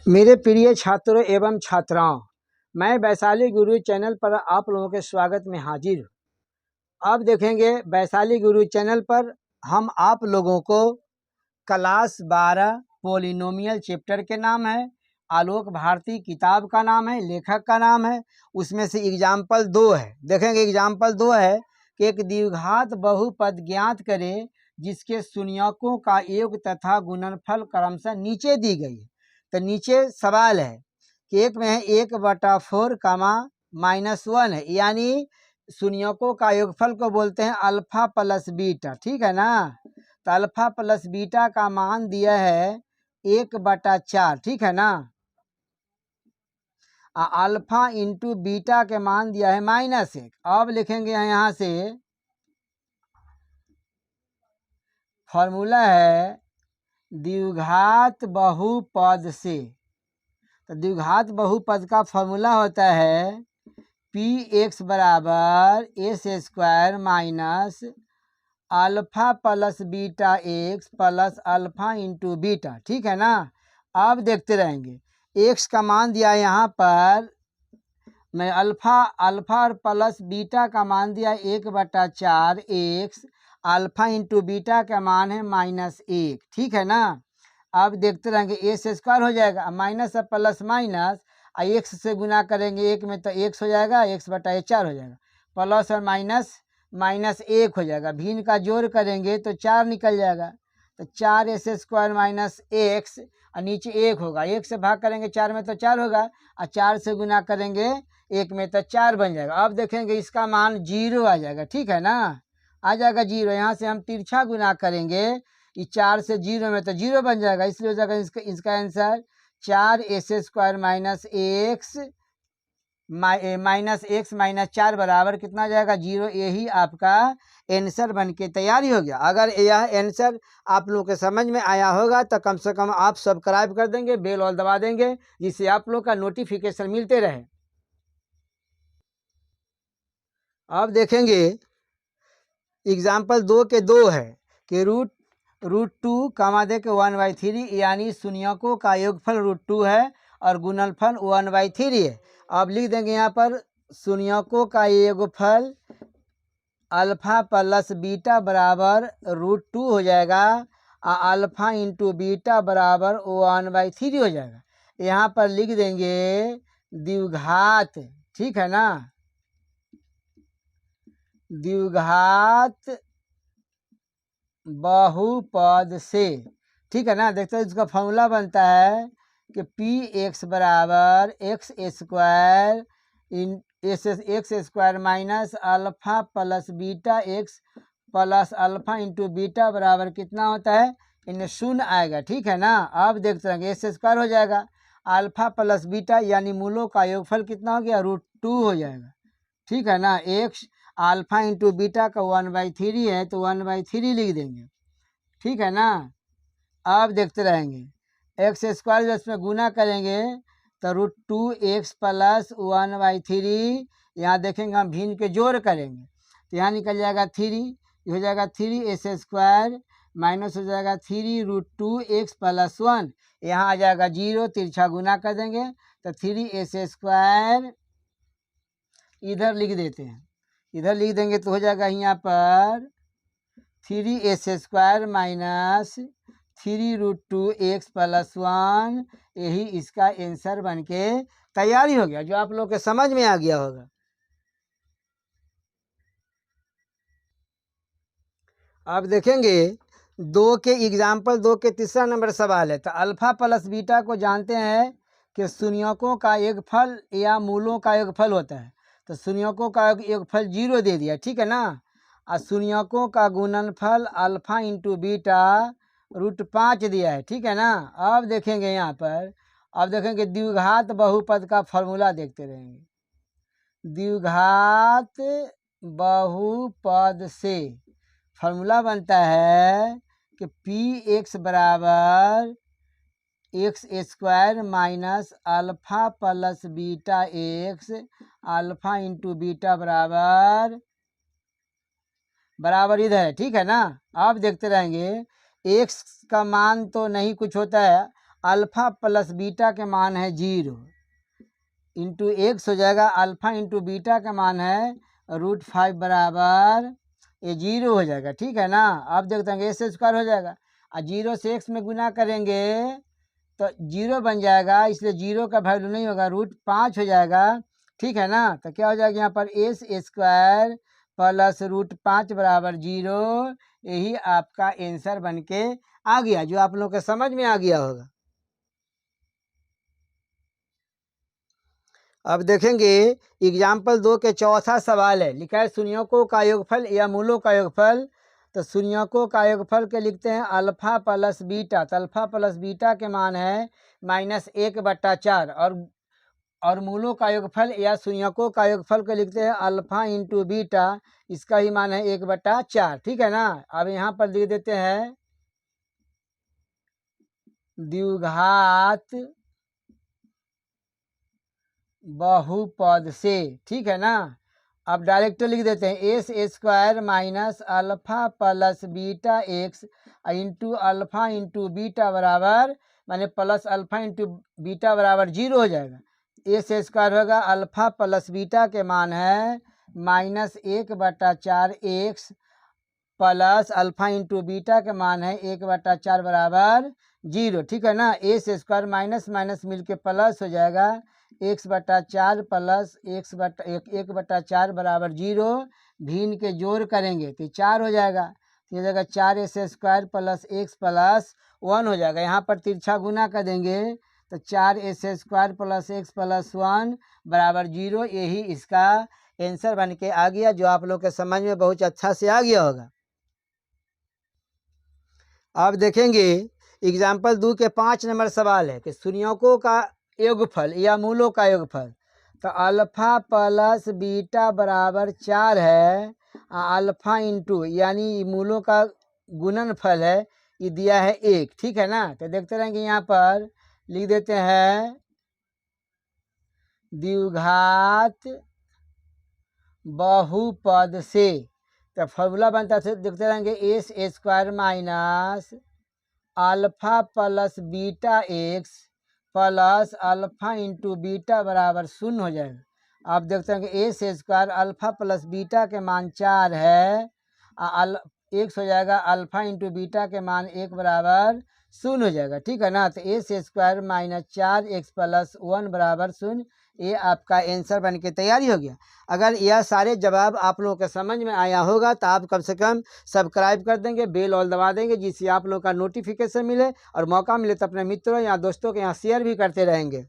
मेरे प्रिय छात्रों एवं छात्राओं, मैं वैशाली गुरु चैनल पर आप लोगों के स्वागत में हाजिर हूँ। अब देखेंगे वैशाली गुरु चैनल पर हम आप लोगों को क्लास 12 पोलिनोमियल चैप्टर के नाम है, आलोक भारती किताब का नाम है, लेखक का नाम है, उसमें से एग्जाम्पल 2 है। देखेंगे एग्जाम्पल 2 है कि एक द्विघात बहुपद ज्ञात करें जिसके शून्यकों का योग तथा गुणनफल क्रमशः नीचे दी गई है। तो नीचे सवाल है कि एक में है 1/4 -1 है, यानी शून्यकों का योगफल को बोलते हैं अल्फा प्लस बीटा। ठीक है ना। तो अल्फा प्लस बीटा का मान दिया है 1/4। ठीक है ना। अल्फा इंटू बीटा के मान दिया है -1। अब लिखेंगे यहाँ से फॉर्मूला है द्विघात बहुपद से। तो द्विघात बहुपद का फॉर्मूला होता है px बराबर s² minus alpha plus beta x plus alpha into beta. ठीक है ना। अब देखते रहेंगे x का मान दिया यहाँ पर मैं अल्फा और प्लस बीटा का मान दिया 1/4 x, अल्फा इंटू बीटा का मान है -1। ठीक है ना। अब देखते रहेंगे s² हो जाएगा, माइनस और प्लस माइनस x से गुना करेंगे 1 में तो x हो जाएगा, x/4 हो जाएगा, प्लस और माइनस -1 हो जाएगा, भिन्न का जोड़ करेंगे तो 4 निकल जाएगा। तो 4s² माइनस x और नीचे 1 होगा, 1 से भाग करेंगे 4 में तो 4 होगा, और 4 से गुना करेंगे 1 में तो 4 बन जाएगा। अब देखेंगे इसका मान 0 आ जाएगा। ठीक है ना, आ जाएगा 0। यहाँ से हम तिरछा गुना करेंगे, ये 4 से 0 में तो 0 बन जाएगा, इसलिए हो जाएगा इसका आंसर 4s² माइनस x -4 बराबर कितना जाएगा 0। यही आपका आंसर बन के तैयारी हो गया। अगर यह आंसर आप लोग के समझ में आया होगा तो कम से कम आप सब्सक्राइब कर देंगे, बेल ऑल दबा देंगे, जिससे आप लोग का नोटिफिकेशन मिलते रहे। अब देखेंगे एग्जाम्पल 2 के 2 है कि √2 कामा दे के 1/3, यानी शून्यकों का योगफल √2 है और गुणनफल 1/3 है। अब लिख देंगे यहाँ पर शून्यकों का योगफल अल्फा प्लस बीटा बराबर √2 हो जाएगा, और अल्फा इंटू बीटा बराबर 1/3 हो जाएगा। यहाँ पर लिख देंगे द्विघात। ठीक है ना, द्विघात बहुपद से। ठीक है ना। देखते हैं इसका फॉर्मूला बनता है कि px बराबर x² minus alpha plus beta x plus alpha into beta बराबर कितना होता है, इनमें 0 आएगा। ठीक है ना। अब देखते रहेंगे s² हो जाएगा, अल्फा प्लस बीटा यानी मूलों का योगफल कितना हो गया √2 हो जाएगा। ठीक है ना। x अल्फा इंटू बीटा का 1/3 है तो 1/3 लिख देंगे। ठीक है ना। अब देखते रहेंगे x² जब इसमें गुना करेंगे तो √2x प्लस 1/3, यहाँ देखेंगे हम भिन्न के जोड़ करेंगे तो यहाँ निकल जाएगा 3, ये हो जाएगा 3s² माइनस हो जाएगा 3√2x प्लस 1, यहाँ आ जाएगा 0, तिरछा गुना कर देंगे तो 3s² इधर लिख देते हैं, इधर लिख देंगे तो हो जाएगा यहाँ पर 3s² माइनस 3√2x प्लस 1। यही इसका आंसर बन के तैयारी हो गया, जो आप लोग के समझ में आ गया होगा। अब देखेंगे 2 के एग्जाम्पल 2 के तीसरा नंबर सवाल है। तो अल्फा प्लस बीटा को जानते हैं कि शून्यकों का योगफल या मूलों का योगफल होता है। तो शून्यकों का योगफल 0 दे दिया। ठीक है ना। और शून्यकों का गुणनफल अल्फा इंटू बीटा √5 दिया है। ठीक है ना। अब देखेंगे यहाँ पर, अब देखेंगे द्विघात बहुपद का फॉर्मूला देखते रहेंगे। द्विघात बहुपद से फॉर्मूला बनता है कि px बराबर x² minus alpha plus beta x, alpha into beta बराबर इधर है। ठीक है ना। अब देखते रहेंगे x का मान तो नहीं कुछ होता है, अल्फ़ा प्लस बीटा के मान है 0 इंटू एक्स हो जाएगा, अल्फ़ा इंटू बीटा का मान है √5 बराबर ये 0 हो जाएगा। ठीक है ना। अब देखते हैं ए स्क्वायर हो जाएगा और 0 से एक्स में गुना करेंगे तो 0 बन जाएगा, इसलिए 0 का वैल्यू नहीं होगा, √5 हो जाएगा। ठीक है ना। तो क्या हो जाएगा यहाँ पर एस स्क्वायर प्लस √5 बराबर 0। यही आपका आंसर बन के आ गया, जो आप लोगों के समझ में आ गया होगा। अब देखेंगे एग्जाम्पल 2 के चौथा सवाल है, लिखा है शून्यकों का योगफल या मूलों का योगफल। तो शून्यकों का योगफल के लिखते हैं अल्फ़ा प्लस बीटा। तो अल्फ़ा प्लस बीटा के मान है -1/4 और मूलों का योगफल या शून्यकों का योगफल को लिखते हैं अल्फ़ा इंटू बीटा, इसका ही मान है 1/4। ठीक है ना। अब यहाँ पर लिख देते हैं द्विघात बहुपद से। ठीक है ना। अब डायरेक्ट लिख देते हैं S square minus alpha plus beta x into alpha into beta बराबर माने प्लस अल्फ़ा इंटू बीटा बराबर 0 हो जाएगा। एस स्क्वायर होगा अल्फ़ा प्लस बीटा के मान है -1/4 x plus alpha into beta के मान है 1/4 बराबर 0। ठीक है ना। एस स्क्वायर माइनस माइनस मिल के प्लस हो जाएगा, x/4 प्लस 1/4 बराबर 0। भिन्न के जोड़ करेंगे तो 4 हो जाएगा। तो ये जगह 4s square plus x plus 1 हो जाएगा। यहाँ पर तिरछा गुना कर देंगे तो 4s square plus x plus 1 बराबर 0। यही इसका आंसर बन के आ गया, जो आप लोग के समझ में बहुत अच्छा से आ गया होगा। अब देखेंगे एग्जाम्पल 2 के 5 नंबर सवाल है कि शून्यकों का योगफल या मूलों का योगफल। तो अल्फ़ा प्लस बीटा बराबर 4 है, अल्फ़ा इंटू यानी मूलों का गुणनफल है, ये दिया है 1। ठीक है ना। तो देखते रहेंगे यहाँ पर लिख देते हैं द्विघात बहुपद से। तो फॉर्मूला बनता है, देखते रहेंगे S square minus alpha plus beta x plus alpha into beta बराबर 0 हो जाएगा। आप देखते हैं कि S square alpha plus beta के मान 4 है, एक्स हो जाएगा अल्फ़ा इंटू बीटा के मान 1 बराबर 0 हो जाएगा। ठीक है ना। तो S square minus 4x plus 1 बराबर 0, ये आपका आंसर बन के तैयारी हो गया। अगर यह सारे जवाब आप लोगों के समझ में आया होगा तो आप कम से कम सब्सक्राइब कर देंगे, बेल ऑल दबा देंगे, जिससे आप लोगों का नोटिफिकेशन मिले और मौका मिले तो अपने मित्रों या दोस्तों के यहाँ शेयर भी करते रहेंगे।